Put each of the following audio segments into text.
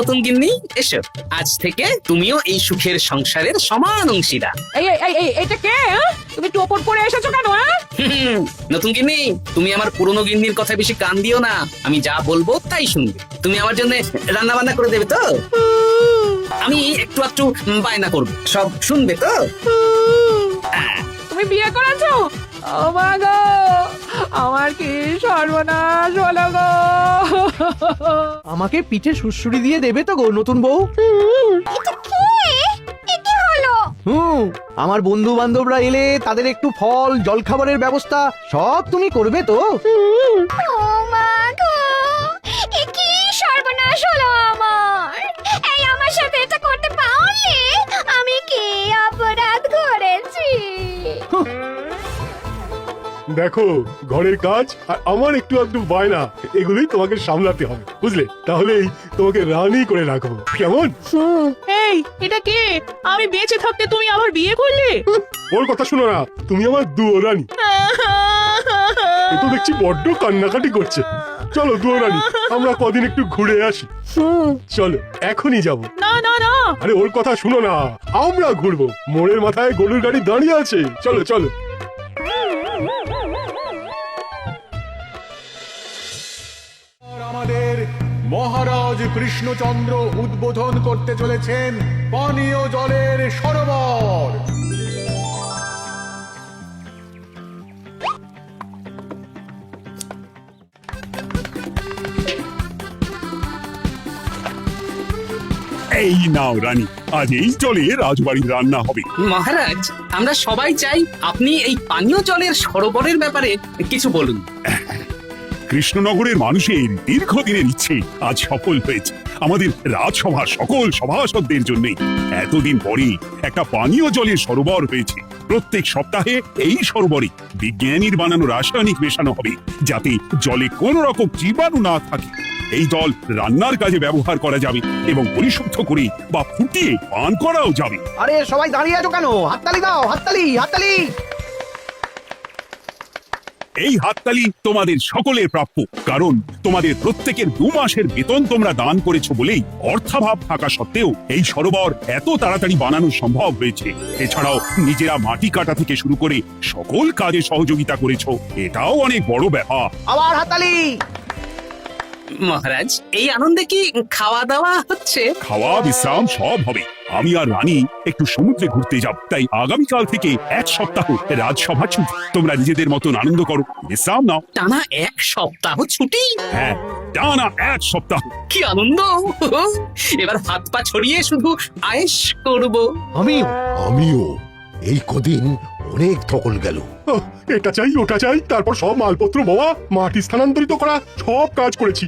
নতুন গিন্নি, এসো। আজ থেকে তুমিও এই সুখের সংসারের সমান অংশীদার। এটা কে? তুমি টোপর পরে এসেছো কেন? নতুন গিন্নি, তুমি আমার পুরনো গিন্নির কথা বেশি কান দিও না। আমি যা বলবো তাই শুনবে। তুমি আমার জন্য রান্না বান্না করে দেবে তো? আমি একটু একটু বায়না করবো, সব শুনবে তো? তুমি বিয়ে করেছো? ও মা গো, আমার কি সর্বনাশ হলো গো। আমাকে পিঠে সুড়সুড়ি দিয়ে দেবে তো গো নতুন বউ? আমার বন্ধু বান্ধবরা এলে তাদের একটু ফল জলখাবারের ব্যবস্থা সব তুমি করবে তো? ও মা গো, এ কি সর্বনাশ হলো আমার! এই আমার সাথে এটা করতে পারলে আমি কি অপরাধ করেছি? দেখো, ঘরের কাজ আর আমার একটু আধটু বায়না, এগুলোই তোমাকে সামলাতে হবে, বুঝলে? তাহলেই তোমাকে রানী করে রাখবো, কেমন? এই, এটা কে? আমি বেঁচে থাকতে তুমি আবার বিয়ে করলে? ওর কথা শুনো না, তুমি আমার দুয়ো রানী। এ তো দেখছি বড্ড কান্নাকাটি করছে। চলো দুয়ো রানী, আমরা কদিন একটু ঘুরে আসি। চলো, এখনই যাব। না না না, আরে ওর কথা শুনো না, আমরা ঘুরবো। মোড়ের মাথায় গরুর গাড়ি দাঁড়িয়ে আছে, চলো চলো। আমাদের মহারাজ কৃষ্ণচন্দ্র উদ্বোধন করতে চলেছেন পানীয় জলের সরোবর। এই নাও রানী, আজ এই জলে রাজবাড়ির রান্না হবে। মহারাজ, আমরা সবাই চাই আপনি এই পানীয় জলের সরোবরের ব্যাপারে কিছু বলুন। কৃষ্ণনগরের মানুষের দীর্ঘদিনের ইচ্ছে আজ সফল হয়েছে। আমাদের রাজসভার সকল সভাসদদের জন্য এতদিন পরে একটা পানীয় জলের সরোবর হয়েছে। প্রত্যেক সপ্তাহে এই সরোবরে বিজ্ঞানীর বানানো রাসায়নিক মেশানো হবে, যাতে জলে কোন রকম জীবাণু না থাকে। এই জল রান্নার কাজে ব্যবহার করা যাবে এবং পরিশুদ্ধ করে বা ফুটিয়ে পান করাও যাবে। আরে সবাই দাঁড়িয়ে আছো কেন? হাততালি দাও, হাততালি হাততালি। এই হাততালি তোমাদের সকলের প্রাপ্য, কারণ তোমাদের প্রত্যেকের 2 মাসের বেতন তোমরা দান করেছো বলেই অর্থাভাব থাকা সত্ত্বেও এই সরোবর এত তাড়াতাড়ি বানানো সম্ভব হয়েছে। এছাড়াও নিজেরা মাটি কাটা থেকে শুরু করে সকল কাজে সহযোগিতা করেছো, এটাও অনেক বড় ব্যাপার। আবার হাততালি। মহারাজ, এই আনন্দে কি খাওয়া দাওয়া হচ্ছে? খাওয়া বিশ্রাম সব হবে। আমি আর রানী একটু সমুদ্রে ঘুরতে যাব, তাই আগামীকাল থেকে 1 সপ্তাহ রাজসভা ছুটি। তোমরা নিজেদের মতন আনন্দ করো, বিশ্রাম নাও। টানা 1 সপ্তাহ ছুটি? হ্যাঁ, টানা 1 সপ্তাহ। কি আনন্দ! এবার হাত পা ছড়িয়ে শুধু আয়েশ করব। আমিও এই কদিন অনেক ধকল গেল। এটা চাই ওটা চাই, তারপর সব মালপত্র বাবা মাটি স্থানান্তরিত করা, সব কাজ করেছি।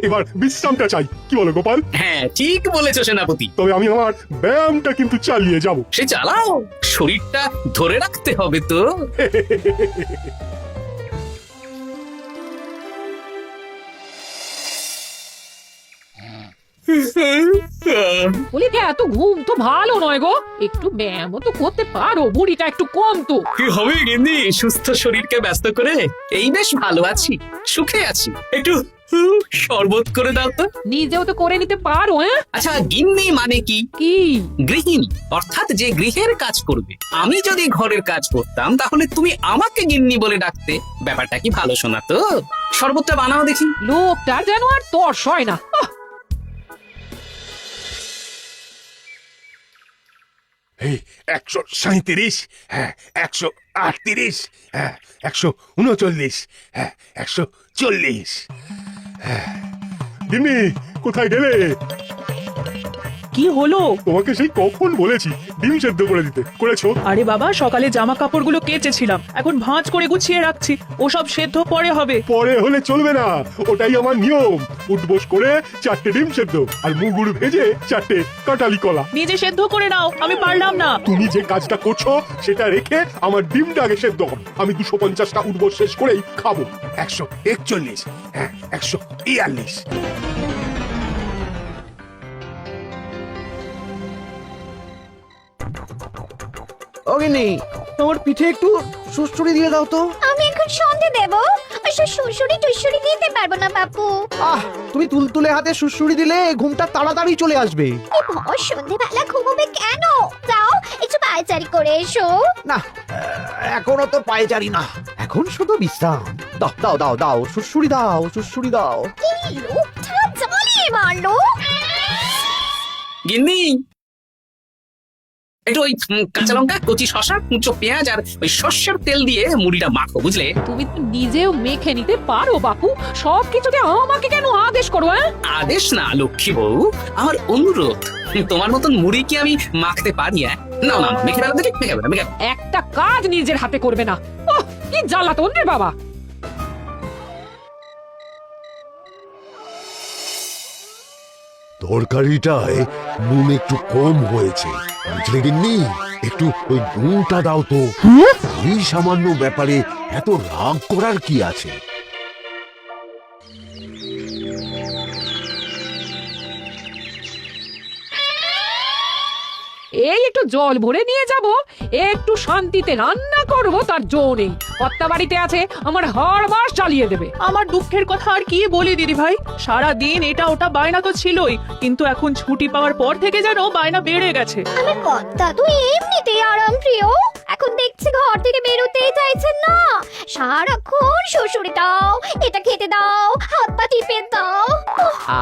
এবার বিশ্রামটা চাই, কি বলো গোপাল? হ্যাঁ, ঠিক বলেছো সেনাপতি। তবে আমি আমার ব্যায়ামটা কিন্তু চালিয়ে যাব। সে চালাও, শরীরটা ধরে রাখতে হবে তো। বলি এত ঘুম তো ভালো নয় গো, একটু ব্যায়ামও তো করতে পারো, বুড়িটা একটু কম তো। কি হবে গিন্নি, সুস্থ শরীরকে ব্যস্ত করে এই বেশ ভালো আছি, সুখে আছি। একটু শরবত করে দাও তো। নিজেও তো করে নিতে পারো। আচ্ছা, গিন্নি মানে কি? কি? গৃহিণী, অর্থাৎ যে গৃহের কাজ করবে। আমি যদি ঘরের কাজ করতাম তাহলে তুমি আমাকে গিন্নি বলে ডাকতে। ব্যাপারটা কি ভালো শোনা তো? শরবতটা বানাও দেখি। লোকটার যেন আর তর্স হয় না। এই 137, হ্যাঁ 138, হ্যাঁ 139, হ্যাঁ 140। গিন্নি, কোথায় গেলে? কি হলো? তোমাকে সেই কখন বলেছি ডিম সেদ্ধ করে দিতে, করেছো? আরে বাবা, সকালে জামা কাপড়গুলো কেচেছিলাম, এখন ভাঁজ করে গুছিয়ে রাখছি। ওসব সেদ্ধ পরে হবে। পরে হলে চলবে না, ওটাই আমার নিয়ম। উঠবোস করে 4টে ডিম সেদ্ধ আর মুগুর ভেজে 4টে কাঁঠালি কলা। নিজে সেদ্ধ করে নাও, আমি পারলাম না। তুমি যে কাজটা করছো সেটা রেখে আমার ডিমটা আগে সেদ্ধ হবে। আমি 250টা উঠবোস শেষ করেই খাবো। 141, হ্যাঁ 142। ওগিনি, তোমার পিঠে একটু সুড়সুড়ি দিয়ে দাও তো। আমি এখন সন্ধে দেব, সুড়সুড়ি টুসুড়ি দিতে পারবো না বাপু। আহ, তুমি তুলতুলে হাতে সুড়সুড়ি দিলে ঘুমটা তাড়াতাড়ি চলে আসবে। এই ভর সন্ধেবেলা ঘুমোবে কেন? যাও একটু পায়চারি করে এসো। না, এখনো তো পায়চারি না, এখন শুধু বিশ্রাম। দাও দাও দাও দাও, সুড়সুড়ি দাও, সুড়সুড়ি দাও। এই লোকটা জ্বালিয়ে মারলো। গিন্নি, একটু ওই কাঁচা লঙ্কা, কচি শশা, কুচো পেঁয়াজ আর ওই সর্ষের তেল দিয়ে মুড়িটা মাখো, বুঝলে? তুমি তো নিজেও মেখে নিতে পারো বাপু, সব কিছুতে আমাকে কেন আদেশ করো? হ্যাঁ, আদেশ না লক্ষ্মী বউ, আমার অনুরোধ। তোমার মতন মুড়ি কি আমি মাখতে পারি? না না না, মেখে ফেলো দেখি, মেখে ফেলো, মেখে ফেলো। একটা কাজ নিজের হাতে করবে না। ওহ, কি জ্বালাতন রে বাবা। তরকারিটায় নুন একটু কম হয়েছে, বুঝলে গিন্নি? একটু ওই নুনটা দাও তো। এই সামান্য ব্যাপারে এত রাগ করার কি আছে? এই একটু জল ভরে নিয়ে যাব, একটু শান্তিতে রান্না করব, তার জো নেই। কর্তা বাড়িতে আছে, আমার হাড় মাস চালিয়ে দেবে। আমার দুঃখের কথা আর কি বলি দিদি ভাই, সারা দিন এটা ওটা বায়না তো ছিলই, কিন্তু এখন ছুটি পাওয়ার পর থেকে যেন বায়না বেড়ে গেছে। আমার কর্তা তো এমনিতেই আরাম প্রিয়, এখন দেখছি ঘর থেকে বেরোতেই চাইছেন না। সারাক্ষণ শ্বশুরে দাও, এটা খেতে দাও, হাত পা টিপে দাও।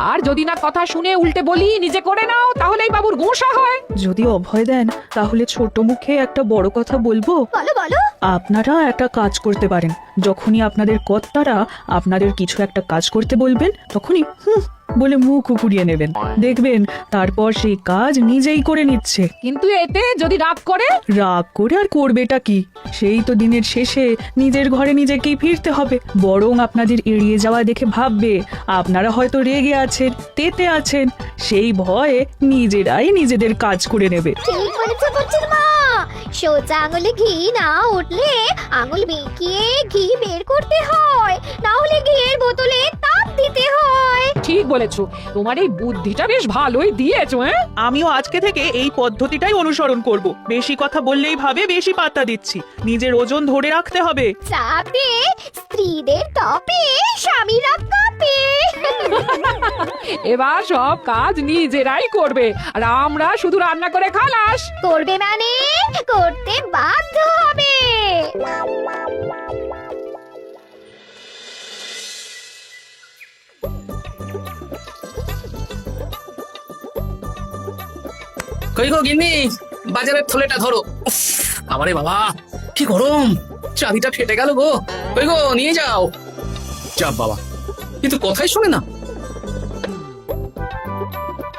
আর যদি না কথা শুনে উল্টে বলি নিজে করে নাও, তাহলেই বাবুর গোসা হয়। যদি অভয় দেন তাহলে ছোট মুখে একটা বড় কথা বলবো। বলো বলো। আপনারা একটা কাজ করতে পারেন, যখনই আপনাদের কর্তারা আপনাদের কিছু একটা কাজ করতে বলবেন, তখনই হুঁ বলে মুখ ঘুরিয়ে নেবেন, দেখবেন তারপর সেই কাজ নিজেই করে নিচ্ছে। কিন্তু এতে যদি রাগ করে? রাগ করে আর করবেটা কি, সেই তো দিনের শেষে নিজের ঘরে নিজেকেই ফিরতে হবে। বরং আপনাদের এড়িয়ে যাওয়া দেখে ভাববে আপনারা হয়তো রেগে আছেন, তেতে আছেন, সেই ভয়ে নিজেরাই নিজেদের কাজ করে নেবে। ঠিক বলেছো বুচির মা, সোজা আঙুলে ঘি না উঠলে আঙুল বেঁকিয়ে ঘি বের করতে হয়, না হলে ঘিয়ের বোতলে তাপ দিতে হয়। ঠিক বলেছো, তোমার এই বুদ্ধিটা বেশ ভালোই দিয়েছো। হ্যাঁ, আমিও আজকে থেকে এই পদ্ধতিটাই অনুসরণ করব। বেশি কথা বললেই ভাবে বেশি পাত্তা দিচ্ছি, নিজের ওজন ধরে রাখতে হবে। চাপে স্ত্রীদের টপে স্বামীরা কাঁপে। এবার সব কাজ নিজেরাই করবে, আর আমরা শুধু রান্না করে খালাস। করবে মানে করতে বাধ্য হবে। কই গো গিন্নি, বাজারের থলেটা ধরো। উফ, বাবারে বাবা, কি গরম, চাবিটা ফেটে গেল গো। কই গো, নিয়ে যাও। চাপ বাবা, কিন্তু কথাই শোনে না।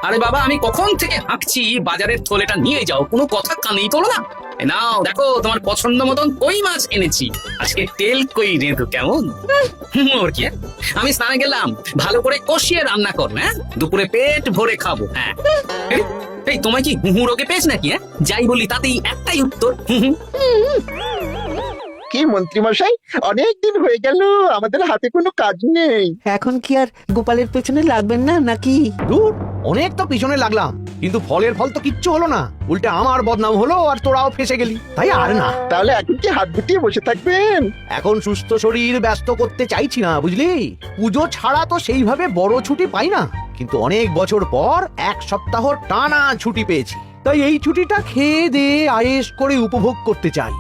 আরে বাবা, আমি কখন থেকে হাঁকছি বাজারের থলেটা নিয়ে যাও, কোনো কথা কানেই তোলো না। এই নাও দেখো, তোমার পছন্দ মতন কই মাছ এনেছি, আজকে তেল কই রেঁধো কেমন। ওর কি, আমি স্নানে গেলাম, ভালো করে কষিয়ে রান্না কর। হ্যাঁ, দুপুরে পেট ভরে খাবো। হ্যাঁ, এই তোমায় কি হুহু রোগে পেয়েছে নাকি? হ্যাঁ, যাই বলি তাতেই একটাই উত্তর, হুহু। কি মন্ত্রী মশাই, অনেক দিন হয়ে গেল আমাদের হাতে কোনো কাজ নেই। এখন কি আর গোপালের পেছনে লাগবেন না নাকি? দূর, অনেক তো পিছনে লাগলাম, কিন্তু ফলের ফল তো কিচ্ছু হলো না, উল্টে আমার বদনাম হলো আর তোরাও ফেসে গেলি। তাই আর না। তাহলে এখন কি হাত গুটিয়ে বসে থাকবেন? এখন সুস্থ শরীর ব্যস্ত করতে চাইছি না, বুঝলি? পুজো ছাড়া তো সেইভাবে বড় ছুটি পাই না, কিন্তু অনেক বছর পর এক সপ্তাহ টানা ছুটি পেয়েছি, তাই এই ছুটিটা খেয়ে দিয়ে আয়েশ করে উপভোগ করতে চাই।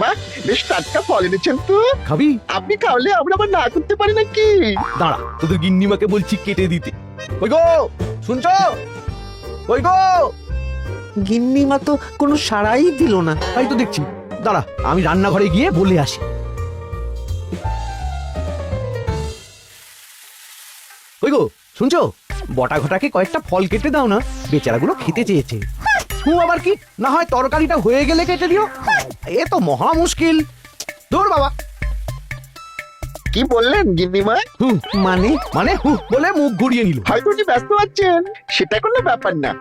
বাহ, বেশ টাটকা ফল এনেছেন তো। খাবি? আপনি খাওয়ালে আমরা আবার না করতে পারি নাকি? দাঁড়া, তোদের গিন্নিমাকে বলছি কেটে দিতে। কই গো, শুনছো? কই গো? গিন্নিমা তো কোনো সাড়াই দিল না। তাই তো দেখছি, দাঁড়া আমি রান্নাঘরে গিয়ে বলে আসি। কই গো, শুনছো? বটা ঘটাকে কয়েকটা ফল কেটে দাও না, বেচারাগুলো খেতে চেয়েছে। আবার কি, না হয় তরকারিটা হয়ে গেলে কেটে দিও। এ তো মহা মুশকিল। দূর বাবা। কি বললেন গিন্নিমা? মানে মানে বলে মুখ ঘুরিয়ে নিল। হয়তো উনি ব্যস্ত আছেন, সেটা কোনো ব্যাপার না।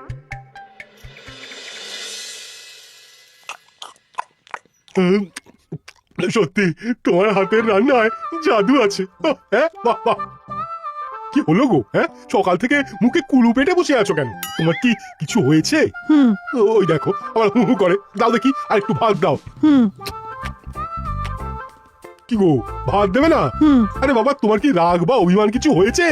সত্যি তোমার হাতের রান্নায় জাদু আছে। হ্যাঁ, বাহ বাহ। কি হলো গো? হ্যাঁ, সকাল থেকে মুখে কুলু পেটে বসে আছো কেন? তোমার কি কিছু হয়েছে? ওই দেখো আবার হু হু করে। দাও দেখি, আর একটু ভাত দাও। কি গো, ভাত দেবে না? আরে বাবা, তোমার কি রাগ বা অভিমান কিছু হয়েছে?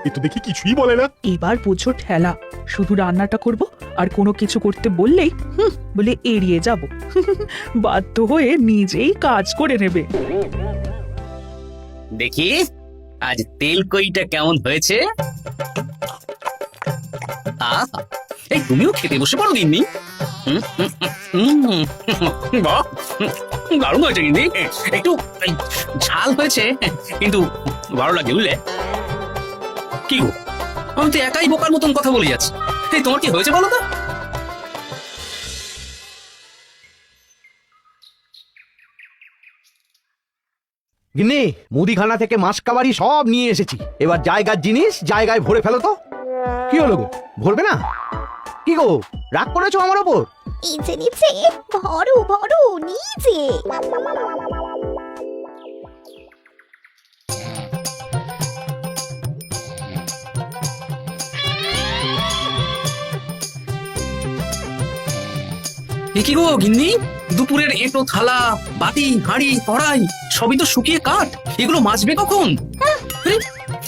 এ তো দেখি কিছুই বলে না। এবার বুঝো ঠেলা, শুধু রান্নাটা করব আর কোনো কিছু করতে বললেই বলে এড়িয়ে যাব। বাধ্য হয়ে নিজেই কাজ করে নেবে। দেখি আজ তেল কইটা কেমন হয়েছে। আহা, এই তুমিও খেতে বসে পড়ো গিন্নি। বাহ, দারুণ হয়েছে গিন্নি। একটু এই, ঝাল হয়েছে কিন্তু ভালো লাগে বুঝলে। কি গো, আমি তো একাই বোকার মতন কথা বলে যাচ্ছি। এই তোমার কি হয়েছে বলো তো? গিন্নি, মুদিখানা থেকে মাসকাবারি সব নিয়ে এসেছি। এবার জায়গার জিনিস জায়গায় ভরে ফেলো তো। কি হলো গো, ভরবে না? কি গো, রাগ করেছো আমার ওপর? নিচে নিচে ভরো ভরো নিচে। এ কি গো গিন্নি, দুপুরের এঁটো থালা, বাটি, হাঁড়ি, কড়াই সবই তো শুকিয়ে কাঠ। এগুলো মাজবে কখন? আরে,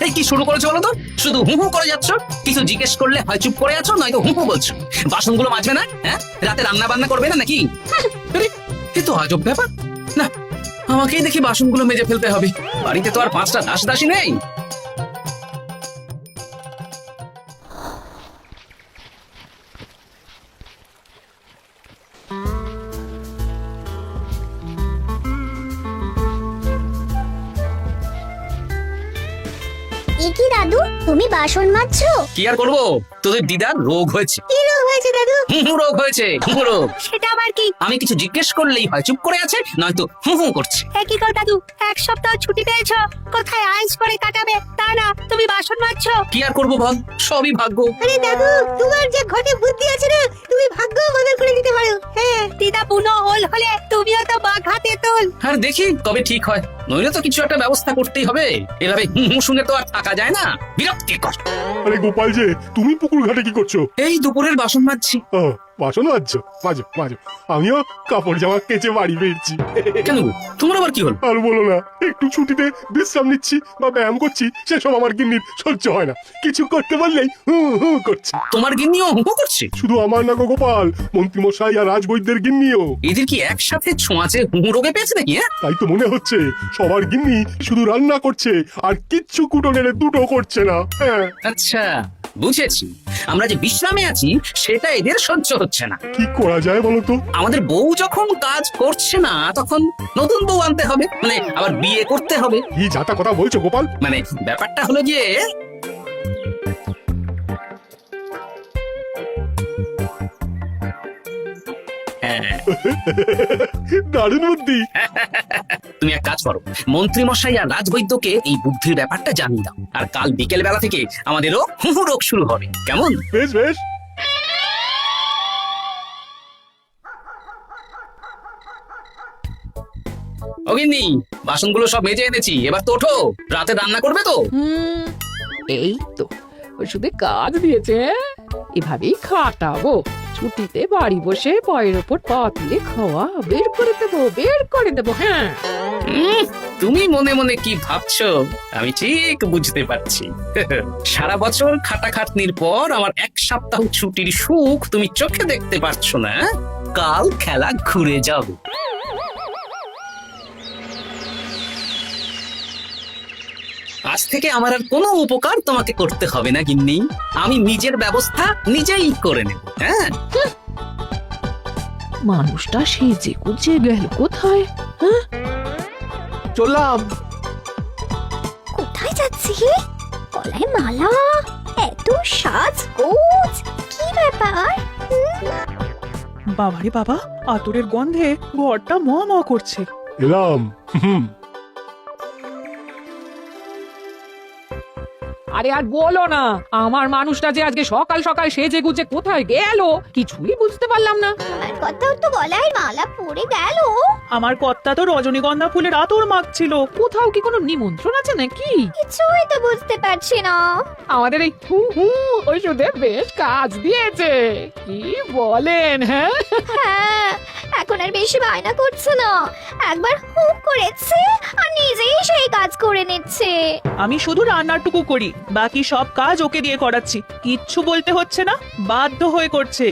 এই কি শুরু করেছো বলো তো? শুধু হু হু করে যাচ্ছ। কিছু জিজ্ঞেস করলে হয় চুপ করে আছো, নয়তো হু হু বলছো। বাসনগুলো মাজবে না? হ্যাঁ, রাতে রান্না বান্না করবে না নাকি? আরে, এ তো আজব ব্যাপার। না, আমাকেই দেখি বাসনগুলো মেজে ফেলতে হবে। বাড়িতে তো আর 5টা দাস দাসী নেই। এ কি দাদু, তুমি বাসন মাজছো? কি আর করবো, তোদের দিদার রোগ হয়েছে। কি রোগ হয়েছে দাদু? হুহু রোগ হয়েছে, হুহু রোগ। সেটা আবার কি? আমি কিছু জিজ্ঞেস করলেই হয় চুপ করে আছে, নয়তো হু হু করছে। কি গো দাদু, 1 সপ্তাহ ছুটি পেয়েছো, কোথায় আইস করে কাটাবে? তা না তুমি বাসন মাজছো। কি আর করবো বল, সবই ভাগ্য। আরে দাদু, তোমার যে ঘটে বুদ্ধি আছে না, তুমি ভাগ্য বদল করে দিতে পারো। হ্যাঁ, দিদা বুনো ওল হলে তুমিও তো বাঘ হাতে তোল। আর দেখি কবে ঠিক হয়, নইলে তো কিছু একটা ব্যবস্থা করতেই হবে। এভাবে হু হু শুনে তো আর থাকা যায় না, বিরক্তিকর। আরে গোপাল যে, তুমি পুকুর ঘাটে কি করছো? এই দুপুরের বাসন মাজছি। ও, বাসন মাজছো? মাজো মাজো, আমিও কাপড় জামা কেচে বাড়ি ফিরছি। কেন গো, তোমার আবার কি হলো? আর বলো না, একটু ছুটিতে বিশ্রাম নিচ্ছি বা ব্যায়াম করছি, সেসব আমার গিন্নির সহ্য হয় না। কিছু করতে বললেই হু হু করছে। তোমার গিন্নিও হু হু করছে? শুধু আমার না গো গোপাল, মন্ত্রীমশাই আর রাজবৈদ্যের গিন্নিও। এদের কি একসাথে ছোঁয়াচে হু হু রোগে পেয়েছে নাকি? হ্যাঁ, তাই তো মনে হচ্ছে সবার গিন্নি শুধু রান্না করছে আর কিচ্ছু কুটো নেড়ে দুটো করছে না। হ্যাঁ, আচ্ছা বুঝেছি। আমরা যে বিশ্রামে আছি সেটা এদের সহ্য হচ্ছে না। কি করা যায় বলো তো? আমাদের বউ যখন কাজ করছে না, তখন নতুন বউ আনতে হবে, মানে আবার বিয়ে করতে হবে। কি যাতা কথা বলছো গোপাল? মানে ব্যাপারটা হলো যে, দারুণ বুদ্ধি। তুমি এক কাজ করো, মন্ত্রী মশাই আর রাজবৈদ্যকে এই বুদ্ধির ব্যাপারটা জানিয়ে দাও। আর কাল বিকেল বেলা থেকে আমাদেরও হুহু রোগ শুরু হবে, কেমন? বেশ বেশ। অগিন্নি, বাসনগুলো সব মেজে এনেছি, এবার তো ওঠো। রাতে রান্না করবে তো? এই তো ওষুধে কাজ দিয়েছে। এভাবেই খাটাবো। ছুটিতে বাড়ি বসে পায়ের ওপর পা তুলে খাওয়া বের করে দেবো, বের করে দেবো। হ্যাঁ, তুমি মনে মনে কি ভাবছো আমি ঠিক বুঝতে পারছি। সারা বছর খাটাখাটনির পর আমার 1 সপ্তাহ ছুটির সুখ তুমি চোখে দেখতে পারছো না। কাল খেলা ঘুরে যাবে। আজ থেকে আমার আর কোনো উপকার তোমাকে করতে হবে না গিন্নি। আমি নিজের ব্যবস্থা নিজেই করে নেব। হ্যাঁ, মানুষটা সেজে গুজে গেল কোথায়? হ্যাঁ, চললাম। কোথায় যাচ্ছি? গলায় মালা, এত সাজগোজ, কি ব্যাপার? বাবারে বাবা, আতরের গন্ধে ঘরটা ম ম করছে। এলাম। আরে আর বলো না, আমার মানুষটা যে আজকে সকাল সকাল সেজে গুজে কোথায় গেল কিছুই বুঝতে পারলাম না। আমার কথাও তো গলায় মালা পড়ে গেল। আমার কর্তা তো রজনীগন্ধা ফুলের আতর মাখছিল। কোথাও কি কোনো নিমন্ত্রণ আছে নাকি? কিছুই তো বুঝতে পারছি না। আমাদের এই হু হু ওষুধে বেশ কাজ দিয়েছে, কি বলেন? হ্যাঁ, হ্যাঁ, এখন এখন আর বেশি বায়না করছে না। একবার হুপ করেছে আর নিজেই সেই কাজ করে নিচ্ছে। আমি শুধু রান্নাটুকু করি, বাকি সব কাজ ওকে দিয়ে করাচ্ছি। কিচ্ছু বলতে হচ্ছে না, বাধ্য হয়ে করছে।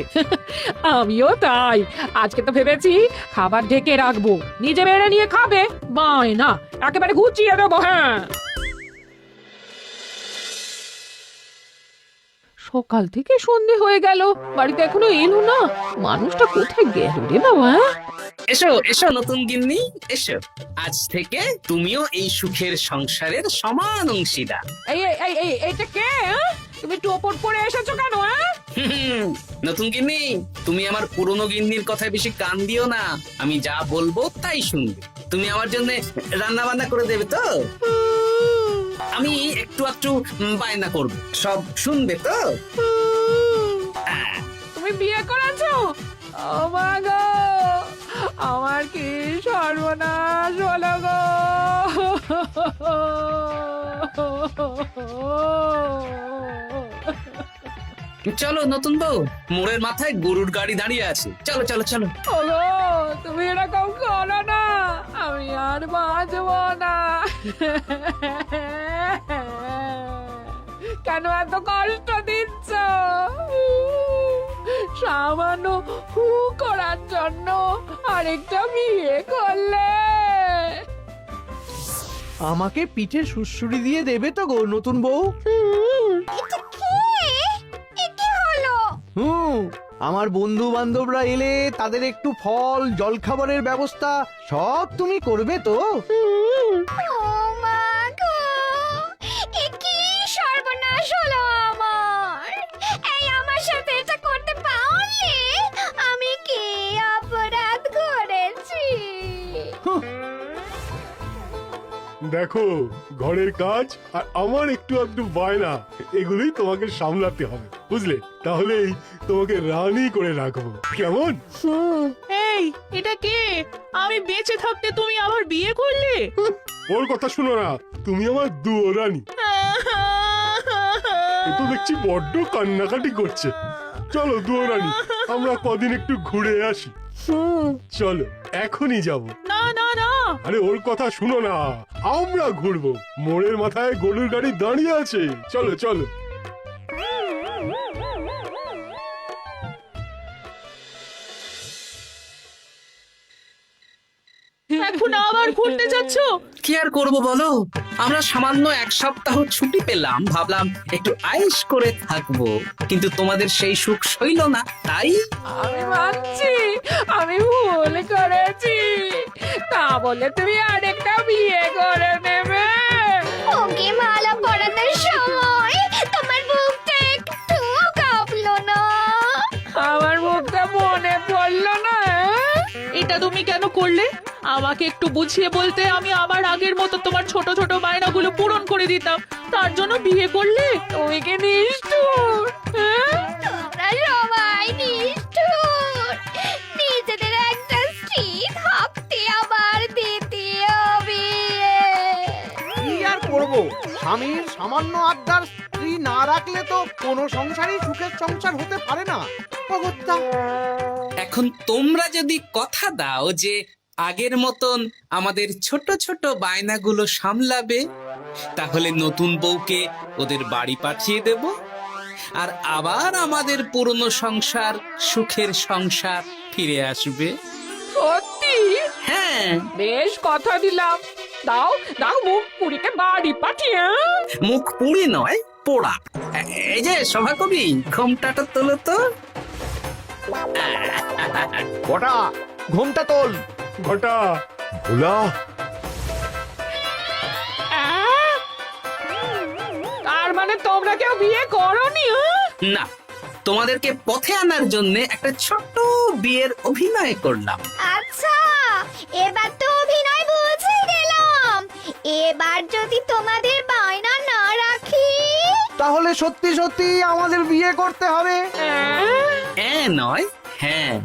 আমিও তাই। আজকে তো ভেবেছি খাবার ঢেকে রাখবো, নিজে বেড়ে নিয়ে খাবে। বায়না একেবারে গুছিয়ে দেবো। হ্যাঁ, সকাল থেকে সন্ধে হয়ে গেল, বাড়িতে এখনো এলো না। মানুষটা কোথায় গেল রে বাবা? এসো এসো নতুন গিন্নি, এসো। আজ থেকে তুমিও এই সুখের সংসারের সমান অংশীদার। এই এই এই এই এইটা কে? হ্যাঁ? তুমি একটু ওপর পরে এসেছো কেন? হ্যাঁ, নতুন গিন্নি, তুমি আমার পুরনো গিন্নির কথায় বেশি কান দিও না। আমি যা বলবো তাই শুনবে। তুমি আমার জন্য রান্না বান্না করে দেবে তো? আমি একটু একটু বায়না করবো, সব শুনবে তো? তুমি বিয়ে করেছো? ও মা গো, আমার কি সর্বনাশ হলো গো। চলো নতুন বউ, মোড়ের মাথায় গরুর গাড়ি দাঁড়িয়ে আছে, চলো চলো চলো। ওগো, তুমি এরকম করো না, আমি আর বাঁচবো না। কেন এত কষ্ট দিচ্ছ? সামান্য হু করার জন্য আরেকটা বিয়ে করলে? আমাকে পিঠে সুড়সুড়ি দিয়ে দেবে তো গো নতুন বউ? এটা কি? এ কি হলো? আমার বন্ধু বান্ধবরা এলে তাদের একটু ফল জলখাবারের ব্যবস্থা সব তুমি করবে তো? ও মা গো, এ কি সর্বনাশ হলো আমার! এই আমার সাথে এটা করতে পারলে আমি কি অপরাধ করেছি? দেখো, ঘরের কাজ আর আমার একটু আধটু বায়না, এগুলোই তোমাকে সামলাতে হবে, বুঝলে? তাহলেই তোমাকে রানী করে রাখবো, কেমন? এই, এটা কে? আমি বেঁচে থাকতে তুমি আবার বিয়ে করলে? ওর কথা শুনো না, তুমি আমার দুয়ো রানী। এ তো দেখছি বড্ড কান্নাকাটি করছে। চলো দুয়ো রানী, আমরা কদিন একটু ঘুরে আসি। চলো, এখনই যাবো। না না না, আরে ওর কথা শুনো না, আমরা ঘুরবো। মোড়ের মাথায় গরুর গাড়ি দাঁড়িয়ে আছে, চলো চলো। এখন আবার ঘুরতে যাচ্ছ? কি আর করবো বলো, আমরা সামান্য এক সপ্তাহ ছুটি পেলাম, ভাবলাম একটু আয়েশ করে থাকবো, কিন্তু তোমাদের সেই সুখ সইল না, তাই আমি মানছি আমি ভুল করেছি, তা বলে তুমি আরেকটা বিয়ে করে নেবে? ওকে মালা পরানোর সময় তোমার বুকটা একটু কাঁপলো না? আমার মুখটা মনে পড়লো না? এটা তুমি কেন করলে? আমাকে একটু বুঝিয়ে বলতে আমি আবার আগের মতো তোমার ছোট ছোট বায়নাগুলো পূরণ করে দিতাম। তার জন্য বিয়ে করলে? তুমি কি নিষ্ঠুর? হ্যাঁ? তোমরা সবাই নিষ্ঠুর। নিজেদের একটা স্ত্রী থাকতে আবার দ্বিতীয় বিয়ে। কি আর করবো, স্বামীর সামান্য আবদার স্ত্রী না রাখলে তো কোনো সংসারই সুখের সংসার হতে পারে না। অগত্যা এখন তোমরা যদি কথা দাও যে আগের মতন আমাদের ছোট ছোট বায়নাগুলো সামলাবে, তাহলে নতুন বউকে ওদের বাড়ি পাঠিয়ে দেব, আর আবার আমাদের পুরনো সংসার, সুখের সংসার ফিরে আসবে। সত্যি? হ্যাঁ, বেশ কথা দিলাম। দাও দাও মুখ পুরীকে বাড়ি পাঠিয়ে। মুখ পুড়ি নয়, পোড়া। এই যে সভাকবি, ঘোমটাটা তোলো তো। কটা ঘোমটা তোল। ঘটা, ভোলা, তার মানে তোমরা কেউ বিয়ে করোনি? না, তোমাদেরকে পথে আনার জন্য একটা ছোট্ট বিয়ের অভিনয় করলাম। আচ্ছা, এবার তো অভিনয় বুঝে গেলাম। এবার যদি তোমাদের বায়না না রাখি, তাহলে সত্যি সত্যি আমাদের বিয়ে করতে হবে। নয়, হ্যাঁ।